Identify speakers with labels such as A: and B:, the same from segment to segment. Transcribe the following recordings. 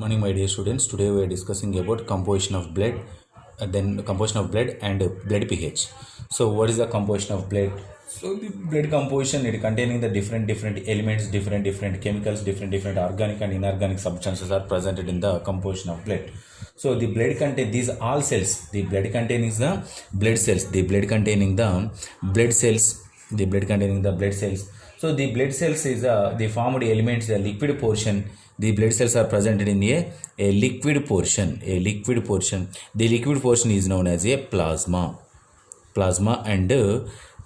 A: Morning, my dear students. Today we are discussing about composition of blood, then composition of blood and blood pH. So, what is the composition of blood? So, the blood composition it containing the different elements, different chemicals, different organic and inorganic substances are presented in the composition of blood. So, the blood contain these all cells. The blood containing the blood cells. The blood containing the blood cells. The blood containing the blood cells. So the blood cells is the formed elements, the liquid portion. The blood cells are presented in a liquid portion. A liquid portion. The liquid portion is known as a plasma. Plasma and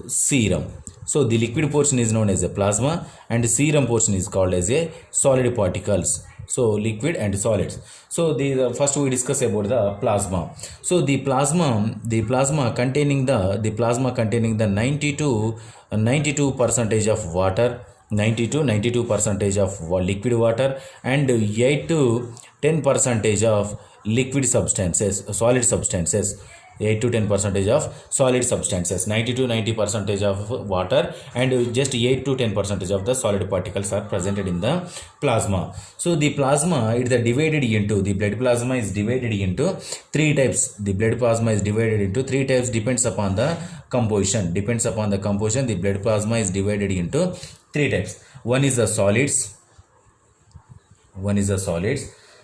A: serum. So the liquid portion is known as a plasma and the serum portion is called as a solid particles. So liquid and solids. So the first we discuss about the plasma. So the plasma containing the 92 percentage of water, 92 percentage of liquid water, and 8 to 10 percentage of liquid substances, solid substances. 8 to 10 percentage of solid substances, 90 to 90 percentage of water, and just 8 to 10 percentage of the solid particles are presented in the plasma. So the plasma it is divided into, the blood plasma is divided into three types. The blood plasma is divided into three types, depends upon the composition. The blood plasma is divided into three types. One is the solids.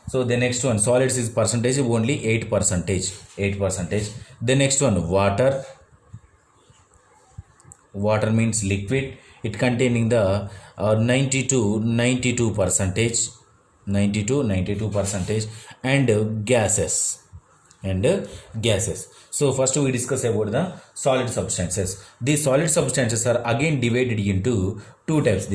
A: So the next one, solids is percentage only 8%. The next one, water. Water means liquid. It containing the 90 to 92 percentage, and gases. So first we discuss about the solid substances. These solid substances are again divided into two types.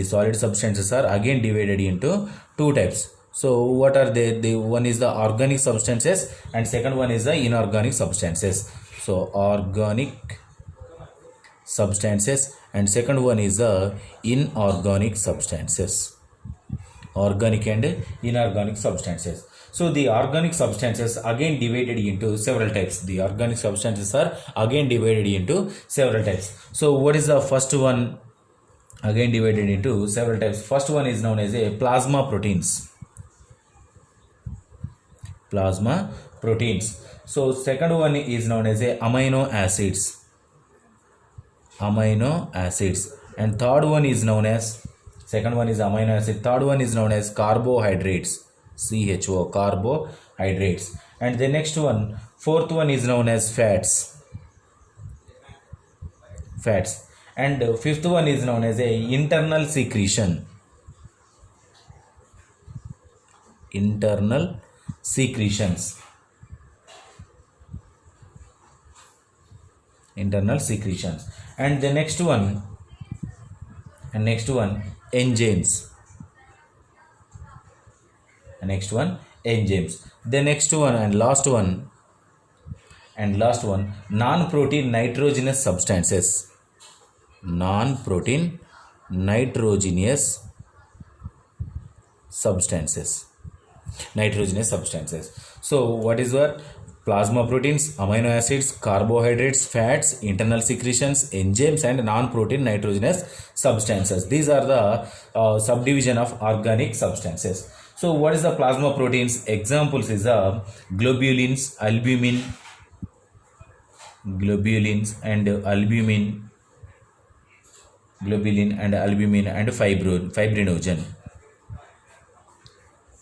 A: So what are they? The one is the organic substances and second one is the inorganic substances. So organic substances and second one is the inorganic substances. Organic and inorganic substances. So the organic substances again divided into several types. So what is the first one? Again divided into several types. First one is known as a plasma proteins. So second one is known as a amino acids. And third one is known as, second one is amino acid, third one is known as carbohydrates. Carbohydrates. And the next one, fourth one is known as fats. And fifth one is known as a internal secretions. And the next one, enzymes. The next one and last one, non-protein nitrogenous substances. Nitrogenous substances. So what is what? Plasma proteins, amino acids, carbohydrates, fats, internal secretions, enzymes, and non-protein nitrogenous substances. These are the subdivision of organic substances. So what is the plasma proteins? Examples is globulins, albumin, and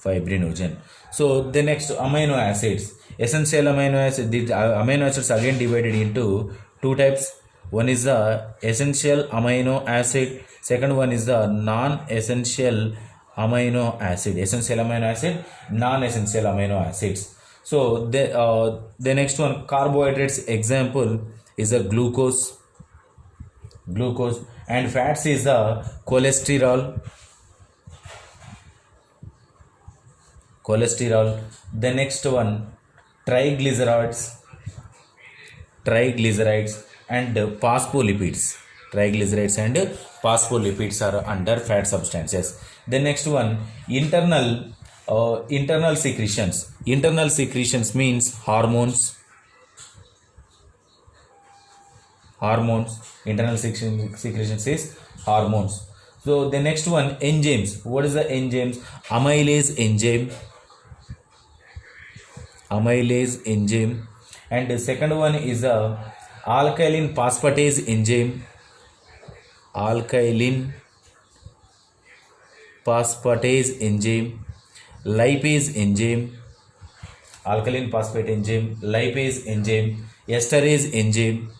A: fibrinogen. So the next, amino acids, essential amino acids. The amino acids again divided into two types. One is the essential amino acid, second one is the non-essential amino acid. Non-essential amino acids. So the next one, carbohydrates, example is the glucose, and fats is the cholesterol. The next one, triglycerides and phospholipids. Are under fat substances. The next one, internal secretions. Internal secretions means hormones. Internal secretions is hormones. So the next one, enzymes. What is the enzymes? Amylase enzyme, amylase enzyme, and the second one is a alkaline phosphatase enzyme, alkaline phosphatase enzyme, lipase enzyme, alkaline phosphate enzyme, lipase enzyme, esterase enzyme,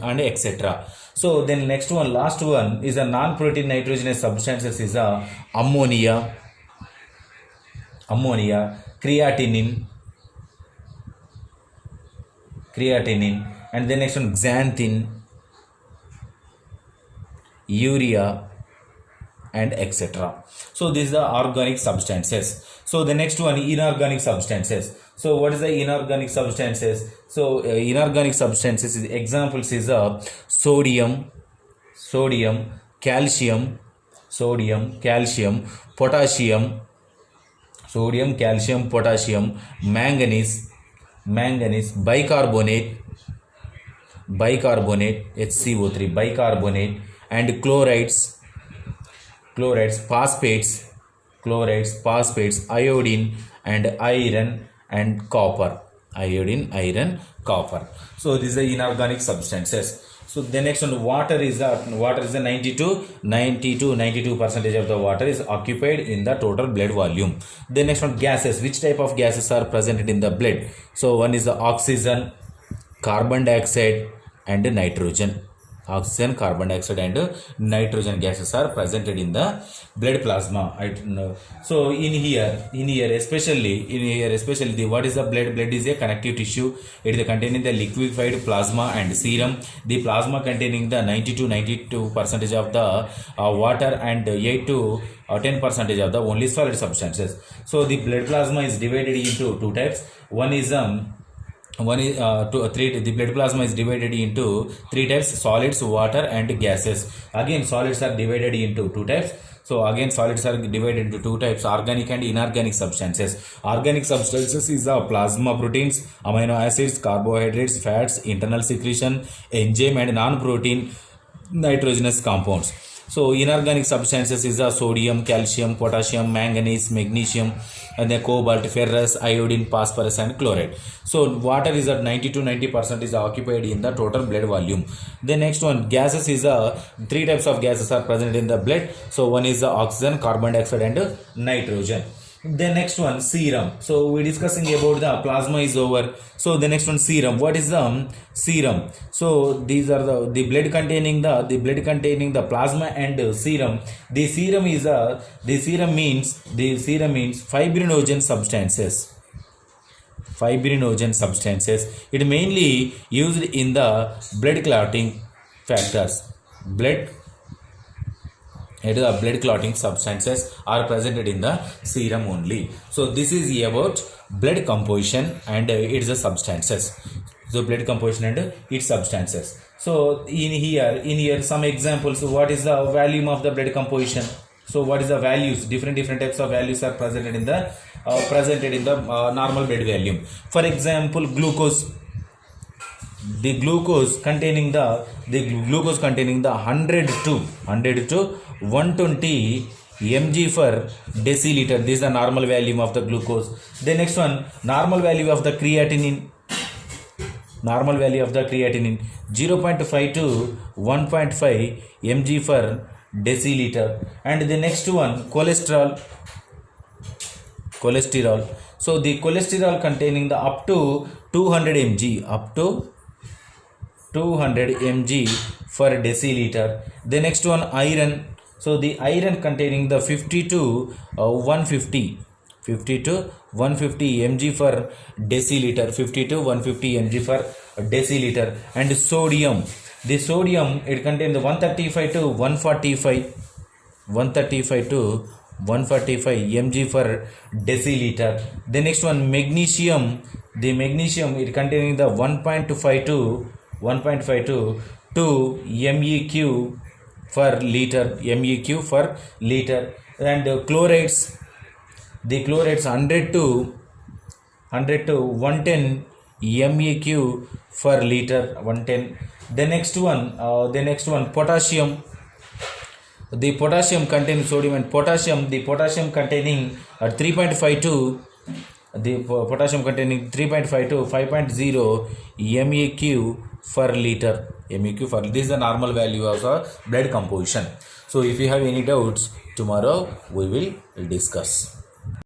A: and etc. So then next one, last one is a non-protein nitrogenous substances is a ammonia, creatinine, and then next one xanthin, urea, and etc. So these are organic substances. So the next one, inorganic substances. So what is the inorganic substances? So inorganic substances is examples is sodium, calcium, potassium, manganese, bicarbonate, HCO3, bicarbonate, and chlorides, phosphates, iodine, and iron, and copper, copper. So these are inorganic substances. So the next one, water is the 92 percentage of the water is occupied in the total blood volume. The next one, gases. Which type of gases are present in the blood? So one is the oxygen, carbon dioxide, and nitrogen. Oxygen, carbon dioxide, and nitrogen gases are presented in the blood plasma. So in here especially the what is the blood? Blood is a connective tissue. It is containing the liquefied plasma and serum. The plasma containing the 92 percentage of the water and 8 to 10 percentage of the only solid substances. So the blood plasma is divided into two types. The blood plasma is divided into three types: solids, water, and gases. Again, solids are divided into two types. So again, solids are divided into two types: organic and inorganic substances. Organic substances is plasma proteins, amino acids, carbohydrates, fats, internal secretion, enzyme, and non-protein nitrogenous compounds. So inorganic substances is sodium, calcium, potassium, manganese, magnesium, and then cobalt, ferrous, iodine, phosphorus, and chloride. So water is at 90 to 90% is occupied in the total blood volume. The next one, gases is three types of gases are present in the blood. So one is oxygen, carbon dioxide, and nitrogen. The next one, serum. So we're discussing about the plasma is over. So the next one, serum. What is the serum? So these are the blood containing the plasma and serum. The serum means fibrinogen substances. It mainly used in the blood clotting factors. Blood clotting substances are presented in the serum only. So this is about blood composition and its substances. So blood composition and its substances. So in here some examples. What is the volume of the blood composition? So what is the values? Different types of values are presented in the normal blood volume. For example, glucose. The glucose containing the 100 to 120 mg per deciliter. This is the normal value of the glucose. The next one, normal value of the creatinine. 0.5 to 1.5 mg per deciliter. And the next one, cholesterol. So the cholesterol containing the up to 200 mg per deciliter. The next one, iron. So the iron containing the 50 to 150 mg per deciliter. 50 to 150 mg per deciliter. And sodium. The sodium, it contains the 135 to 145 mg per deciliter. The next one, magnesium. The magnesium, it containing the 1.5 to 2 MEq per liter. And chlorides. The chlorides 100 to 110 MEq per liter. 110. The next one, potassium. The potassium containing sodium and potassium, the potassium containing 3.5 to the potassium containing 3.5 to 5.0 MEQ per liter. MEQ for this is the normal value of the blood composition. So if you have any doubts, tomorrow we will discuss.